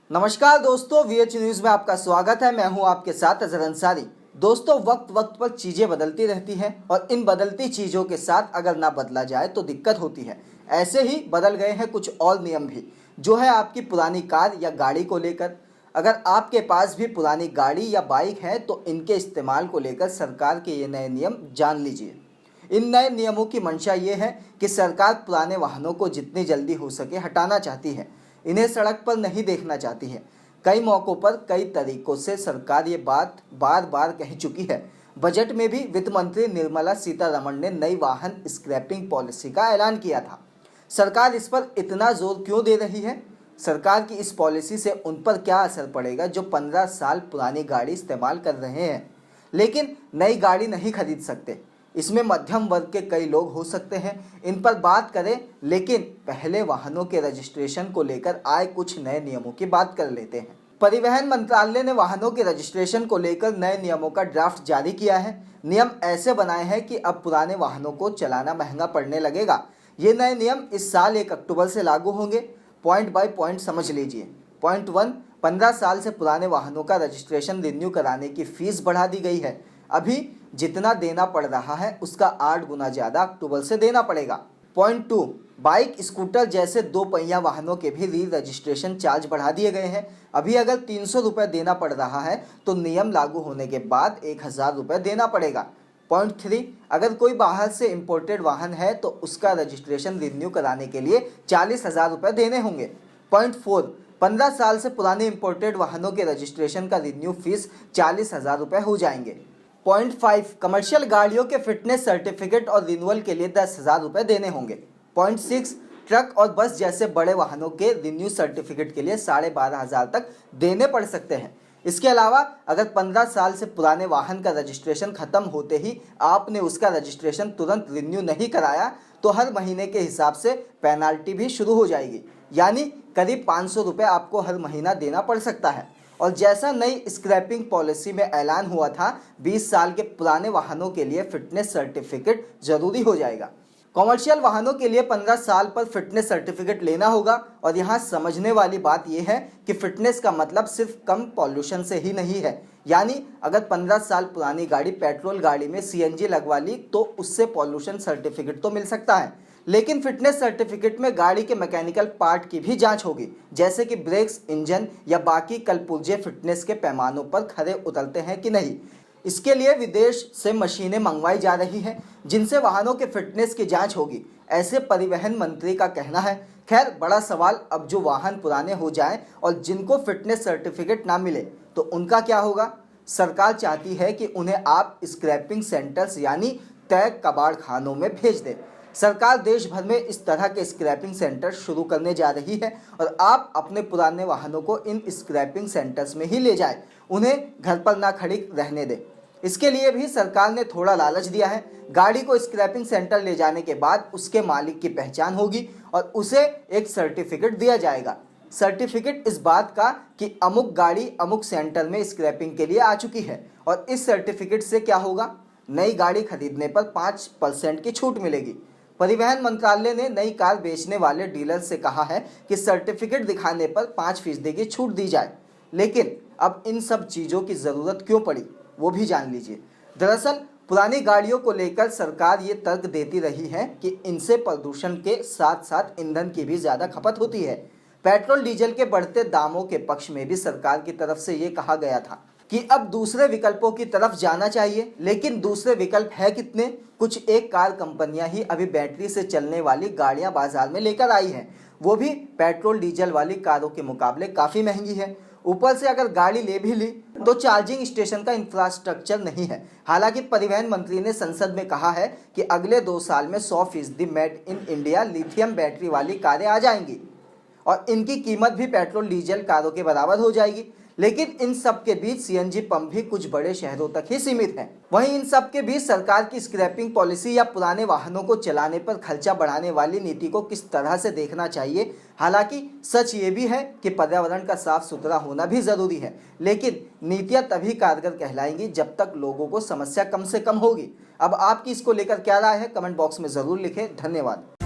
नमस्कार दोस्तों, VH news में आपका स्वागत है। मैं हूं आपके साथ अजहर अंसारी। दोस्तों, वक्त वक्त पर चीजें बदलती रहती हैं और इन बदलती चीजों के साथ अगर ना बदला जाए तो दिक्कत होती है। ऐसे ही बदल गए हैं कुछ और नियम भी, जो है आपकी पुरानी कार या गाड़ी को लेकर। अगर आपके पास भी पुरानी गाड़ी या बाइक है तो इनके इस्तेमाल को लेकर सरकार के ये नए नियम जान लीजिए। इन नए नियमों की मंशा ये है कि सरकार पुराने वाहनों को जितनी जल्दी हो सके हटाना चाहती है। इन्हें सड़क पर नहीं देखना चाहती है। कई मौक़ों पर कई तरीकों से सरकार ये बात बार बार कह चुकी है। बजट में भी वित्त मंत्री निर्मला सीतारमण ने नई वाहन स्क्रैपिंग पॉलिसी का ऐलान किया था। सरकार इस पर इतना जोर क्यों दे रही है? सरकार की इस पॉलिसी से उन पर क्या असर पड़ेगा जो 15 साल पुरानी गाड़ी इस्तेमाल कर रहे हैं लेकिन नई गाड़ी नहीं खरीद सकते? इसमें मध्यम वर्ग के कई लोग हो सकते हैं। इन पर बात करें, लेकिन पहले वाहनों के रजिस्ट्रेशन को लेकर आए कुछ नए नियमों की बात कर लेते हैं। परिवहन मंत्रालय ने वाहनों के रजिस्ट्रेशन को लेकर नए नियमों का ड्राफ्ट जारी किया है। नियम ऐसे बनाए हैं कि अब पुराने वाहनों को चलाना महंगा पड़ने लगेगा। ये नए नियम इस साल 1 अक्टूबर से लागू होंगे। पॉइंट बाय पॉइंट समझ लीजिए। पॉइंट 1, 15 साल से पुराने वाहनों का रजिस्ट्रेशन रिन्यू कराने की फीस बढ़ा दी गई है। अभी जितना देना पड़ रहा है उसका 8 गुना ज़्यादा अक्टूबर से देना पड़ेगा। पॉइंट 2, बाइक, स्कूटर जैसे 2 पहिया वाहनों के भी री रजिस्ट्रेशन चार्ज बढ़ा दिए गए हैं। अभी अगर 300 रुपये देना पड़ रहा है तो नियम लागू होने के बाद 1000 रुपये देना पड़ेगा। पॉइंट 3, अगर कोई बाहर से इम्पोर्टेड वाहन है तो उसका रजिस्ट्रेशन रिन्यू कराने के लिए 40,000 रुपये देने होंगे। पॉइंट 4, 15 साल से पुराने इम्पोर्टेड वाहनों के रजिस्ट्रेशन का रिन्यू फीस 40,000 रुपये हो जाएंगे। पॉइंट 5, कमर्शियल गाड़ियों के फिटनेस सर्टिफिकेट और रिन्यूअल के लिए 10,000 रुपये देने होंगे। पॉइंट 6, ट्रक और बस जैसे बड़े वाहनों के रिन्यू सर्टिफिकेट के लिए 12,500 तक देने पड़ सकते हैं। इसके अलावा अगर 15 साल से पुराने वाहन का रजिस्ट्रेशन खत्म होते ही आपने उसका रजिस्ट्रेशन तुरंत रिन्यू नहीं कराया तो हर महीने के हिसाब से पेनाल्टी भी शुरू हो जाएगी, यानी करीब 500 रुपये आपको हर महीना देना पड़ सकता है। और जैसा नई स्क्रैपिंग पॉलिसी में ऐलान हुआ था, 20 साल के पुराने वाहनों के लिए फिटनेस सर्टिफिकेट जरूरी हो जाएगा। कॉमर्शियल वाहनों के लिए 15 साल पर फिटनेस सर्टिफिकेट लेना होगा। और यहाँ समझने वाली बात यह है कि फिटनेस का मतलब सिर्फ कम पॉल्यूशन से ही नहीं है। यानी अगर 15 साल पुरानी गाड़ी पेट्रोल गाड़ी में सीएनजी लगवा ली तो उससे पॉल्यूशन सर्टिफिकेट तो मिल सकता है, लेकिन फिटनेस सर्टिफिकेट में गाड़ी के मैकेनिकल पार्ट की भी जांच होगी, जैसे कि ब्रेक्स, इंजन या बाकी कलपुर्जे फिटनेस के पैमानों पर खरे उतरते हैं कि नहीं। इसके लिए विदेश से मशीनें मंगवाई जा रही हैं जिनसे वाहनों के फिटनेस की जांच होगी, ऐसे परिवहन मंत्री का कहना है। खैर, बड़ा सवाल अब जो वाहन पुराने हो जाएं और जिनको फिटनेस सर्टिफिकेट ना मिले तो उनका क्या होगा? सरकार चाहती है कि उन्हें आप स्क्रैपिंग सेंटर्स यानी तय कबाड़ खानों में भेज दें। सरकार देश भर में इस तरह के स्क्रैपिंग सेंटर शुरू करने जा रही है और आप अपने पुराने वाहनों को इन स्क्रैपिंग सेंटर्स में ही ले जाएं, उन्हें घर पर ना खड़ी रहने दें। इसके लिए भी सरकार ने थोड़ा लालच दिया है। गाड़ी को स्क्रैपिंग सेंटर ले जाने के बाद उसके मालिक की पहचान होगी और उसे एक सर्टिफिकेट दिया जाएगा। सर्टिफिकेट इस बात का कि अमुक गाड़ी अमुक सेंटर में स्क्रैपिंग के लिए आ चुकी है। और इस सर्टिफिकेट से क्या होगा? नई गाड़ी खरीदने पर 5% की छूट मिलेगी। परिवहन मंत्रालय ने नई कार बेचने वाले डीलर से कहा है कि सर्टिफिकेट दिखाने पर 5% की छूट दी जाए। लेकिन अब इन सब चीज़ों की ज़रूरत क्यों पड़ी, वो भी जान लीजिए। दरअसल पुरानी गाड़ियों को लेकर सरकार ये तर्क देती रही है कि इनसे प्रदूषण के साथ साथ ईंधन की भी ज़्यादा खपत होती है। पेट्रोल डीजल के बढ़ते दामों के पक्ष में भी सरकार की तरफ से ये कहा गया था कि अब दूसरे विकल्पों की तरफ जाना चाहिए। लेकिन दूसरे विकल्प है कितने? कुछ एक कार कंपनियां ही अभी बैटरी से चलने वाली गाड़ियां बाजार में लेकर आई हैं, वो भी पेट्रोल डीजल वाली कारों के मुकाबले काफ़ी महंगी है। ऊपर से अगर गाड़ी ले भी ली तो चार्जिंग स्टेशन का इंफ्रास्ट्रक्चर नहीं है। हालांकि परिवहन मंत्री ने संसद में कहा है कि अगले 2 साल में 100% made in India lithium battery वाली कारें आ जाएंगी और इनकी कीमत भी पेट्रोल डीजल कारों के बराबर हो जाएगी। लेकिन इन सब के बीच सीएनजी पंप भी कुछ बड़े शहरों तक ही सीमित हैं। वहीं इन सब के बीच सरकार की स्क्रैपिंग पॉलिसी या पुराने वाहनों को चलाने पर खर्चा बढ़ाने वाली नीति को किस तरह से देखना चाहिए? हालांकि सच ये भी है कि पर्यावरण का साफ सुथरा होना भी जरूरी है, लेकिन नीतियां तभी कारगर कहलाएंगी जब तक लोगों को समस्या कम से कम होगी। अब आपकी इसको लेकर क्या राय है? कमेंट बॉक्स में जरूर लिखें। धन्यवाद।